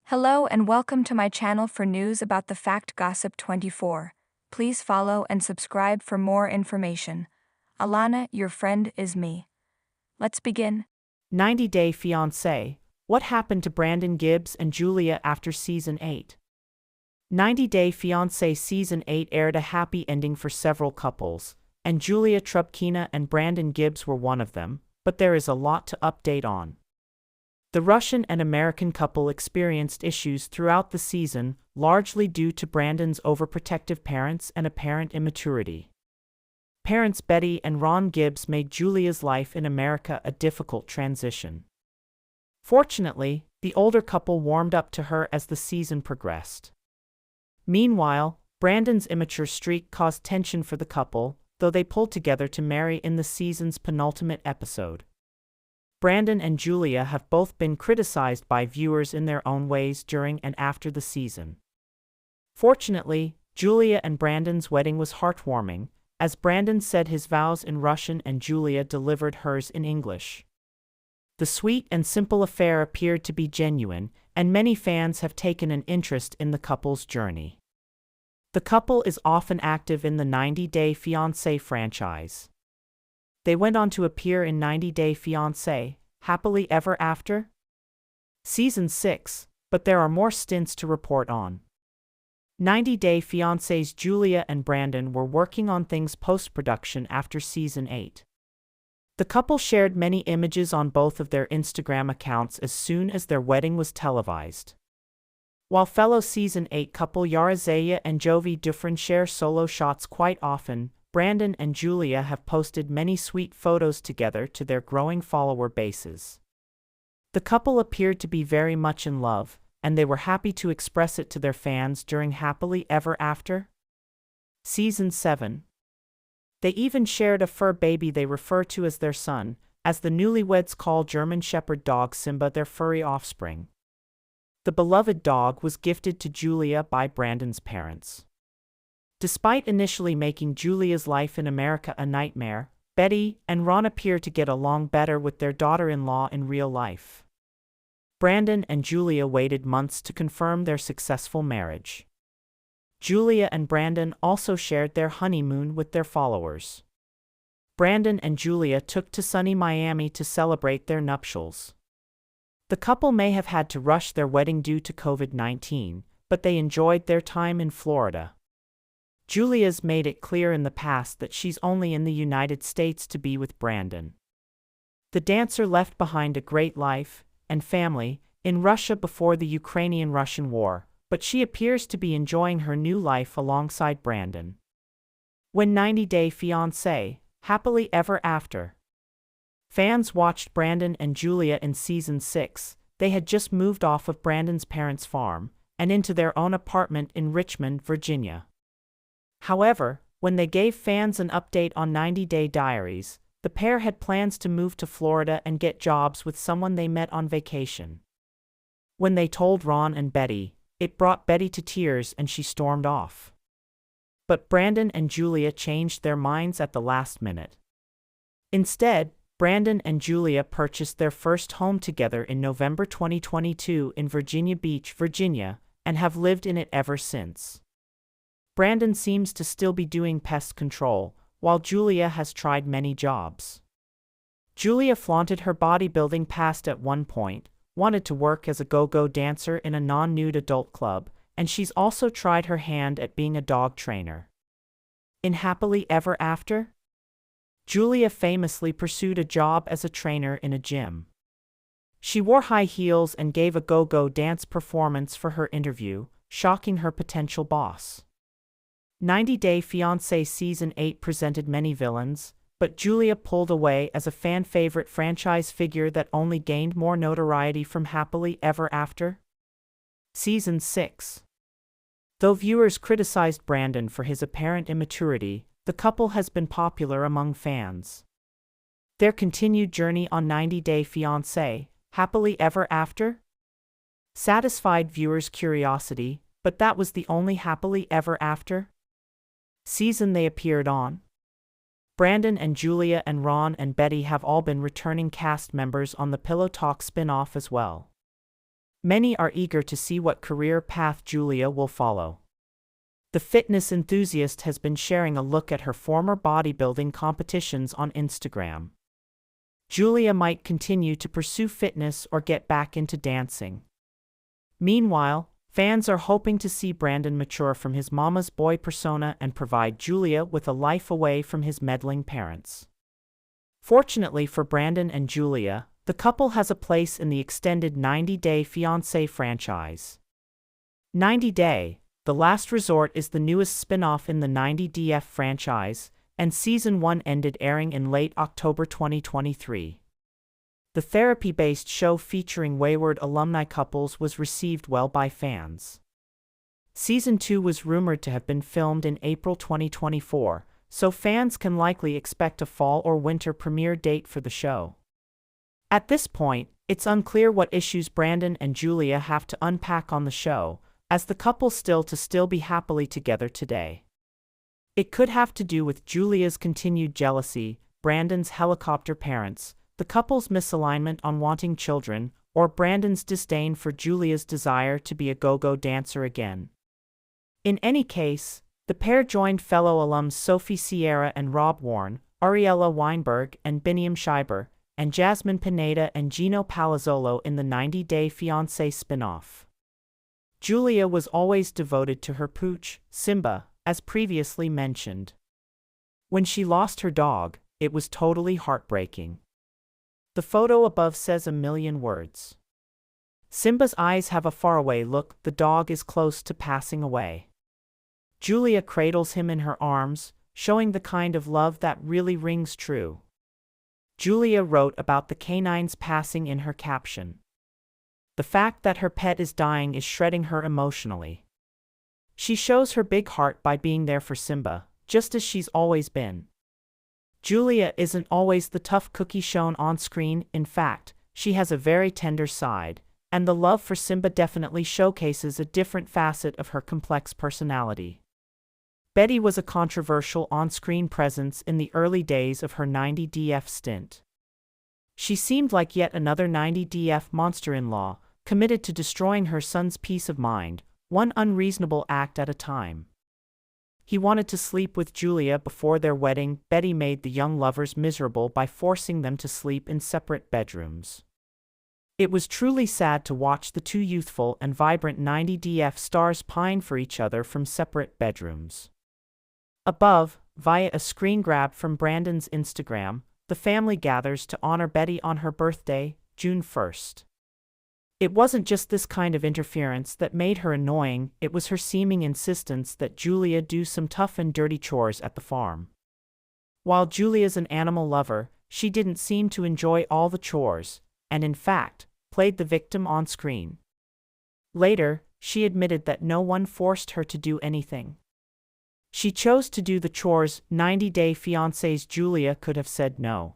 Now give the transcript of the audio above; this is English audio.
Hello and welcome to my channel for news about the Fact Gossip 24. Please follow and subscribe for more information. Alana, your friend, is me. Let's begin. 90-Day Fiancé. What happened to Brandon Gibbs and Julia after Season 8? 90-Day Fiancé Season 8 aired a happy ending for several couples, and Julia Trubkina and Brandon Gibbs were one of them, but there is a lot to update on. The Russian and American couple experienced issues throughout the season, largely due to Brandon's overprotective parents and apparent immaturity. Parents Betty and Ron Gibbs made Julia's life in America a difficult transition. Fortunately, the older couple warmed up to her as the season progressed. Meanwhile, Brandon's immature streak caused tension for the couple, though they pulled together to marry in the season's penultimate episode. Brandon and Julia have both been criticized by viewers in their own ways during and after the season. Fortunately, Julia and Brandon's wedding was heartwarming, as Brandon said his vows in Russian and Julia delivered hers in English. The sweet and simple affair appeared to be genuine, and many fans have taken an interest in the couple's journey. The couple is often active in the 90-Day Fiancé franchise. They went on to appear in 90-Day Fiancé, Happily Ever After? Season 6, but there are more stints to report on. 90-Day Fiancé's Julia and Brandon were working on things post-production after Season 8. The couple shared many images on both of their Instagram accounts as soon as their wedding was televised. While fellow Season 8 couple Yara Zaya and Jovi Dufresne share solo shots quite often, Brandon and Julia have posted many sweet photos together to their growing follower bases. The couple appeared to be very much in love, and they were happy to express it to their fans during Happily Ever After? Season 7. They even shared a fur baby they refer to as their son, as the newlyweds call German Shepherd dog Simba their furry offspring. The beloved dog was gifted to Julia by Brandon's parents. Despite initially making Julia's life in America a nightmare, Betty and Ron appear to get along better with their daughter-in-law in real life. Brandon and Julia waited months to confirm their successful marriage. Julia and Brandon also shared their honeymoon with their followers. Brandon and Julia took to sunny Miami to celebrate their nuptials. The couple may have had to rush their wedding due to COVID-19, but they enjoyed their time in Florida. Julia's made it clear in the past that she's only in the United States to be with Brandon. The dancer left behind a great life and family in Russia before the Ukrainian-Russian war, but she appears to be enjoying her new life alongside Brandon. When 90-Day Fiancé, Happily Ever After. Fans watched Brandon and Julia in Season 6. They had just moved off of Brandon's parents' farm and into their own apartment in Richmond, Virginia. However, when they gave fans an update on 90-Day Diaries, the pair had plans to move to Florida and get jobs with someone they met on vacation. When they told Ron and Betty, it brought Betty to tears and she stormed off. But Brandon and Julia changed their minds at the last minute. Instead, Brandon and Julia purchased their first home together in November 2022 in Virginia Beach, Virginia, and have lived in it ever since. Brandon seems to still be doing pest control, while Julia has tried many jobs. Julia flaunted her bodybuilding past at one point, wanted to work as a go-go dancer in a non-nude adult club, and she's also tried her hand at being a dog trainer. In Happily Ever After? Julia famously pursued a job as a trainer in a gym. She wore high heels and gave a go-go dance performance for her interview, shocking her potential boss. 90-Day Fiancé Season 8 presented many villains, but Julia pulled away as a fan-favorite franchise figure that only gained more notoriety from Happily Ever After. Season 6. Though viewers criticized Brandon for his apparent immaturity, the couple has been popular among fans. Their continued journey on 90-Day Fiancé, Happily Ever After? Satisfied viewers' curiosity, but that was the only Happily Ever After season they appeared on. Brandon and Julia and Ron and Betty have all been returning cast members on the Pillow Talk spin-off as well. Many are eager to see what career path Julia will follow. The fitness enthusiast has been sharing a look at her former bodybuilding competitions on Instagram. Julia might continue to pursue fitness or get back into dancing. Meanwhile, fans are hoping to see Brandon mature from his mama's boy persona and provide Julia with a life away from his meddling parents. Fortunately for Brandon and Julia, the couple has a place in the extended 90-Day Fiancé franchise. 90 Day, The Last Resort is the newest spin-off in the 90DF franchise, and Season 1 ended airing in late October 2023. The therapy-based show featuring wayward alumni couples was received well by fans. Season 2 was rumored to have been filmed in April 2024, so fans can likely expect a fall or winter premiere date for the show. At this point, it's unclear what issues Brandon and Julia have to unpack on the show, as the couple still be happily together today. It could have to do with Julia's continued jealousy, Brandon's helicopter parents, the couple's misalignment on wanting children, or Brandon's disdain for Julia's desire to be a go-go dancer again. In any case, the pair joined fellow alums Sophie Sierra and Rob Warren, Ariella Weinberg and Biniam Schreiber, and Jasmine Pineda and Gino Palazzolo in the 90-Day Fiancé spin-off. Julia was always devoted to her pooch, Simba, as previously mentioned. When she lost her dog, it was totally heartbreaking. The photo above says a million words. Simba's eyes have a faraway look, the dog is close to passing away. Julia cradles him in her arms, showing the kind of love that really rings true. Julia wrote about the canine's passing in her caption. The fact that her pet is dying is shredding her emotionally. She shows her big heart by being there for Simba, just as she's always been. Julia isn't always the tough cookie shown on screen, in fact, she has a very tender side, and the love for Simba definitely showcases a different facet of her complex personality. Betty was a controversial on-screen presence in the early days of her 90DF stint. She seemed like yet another 90DF monster-in-law, committed to destroying her son's peace of mind, one unreasonable act at a time. He wanted to sleep with Julia before their wedding. Betty made the young lovers miserable by forcing them to sleep in separate bedrooms. It was truly sad to watch the two youthful and vibrant 90DF stars pine for each other from separate bedrooms. Above, via a screen grab from Brandon's Instagram, the family gathers to honor Betty on her birthday, June 1st. It wasn't just this kind of interference that made her annoying, it was her seeming insistence that Julia do some tough and dirty chores at the farm. While Julia's an animal lover, she didn't seem to enjoy all the chores, and in fact, played the victim on screen. Later, she admitted that no one forced her to do anything. She chose to do the chores. 90-Day Fiancé's Julia could have said no.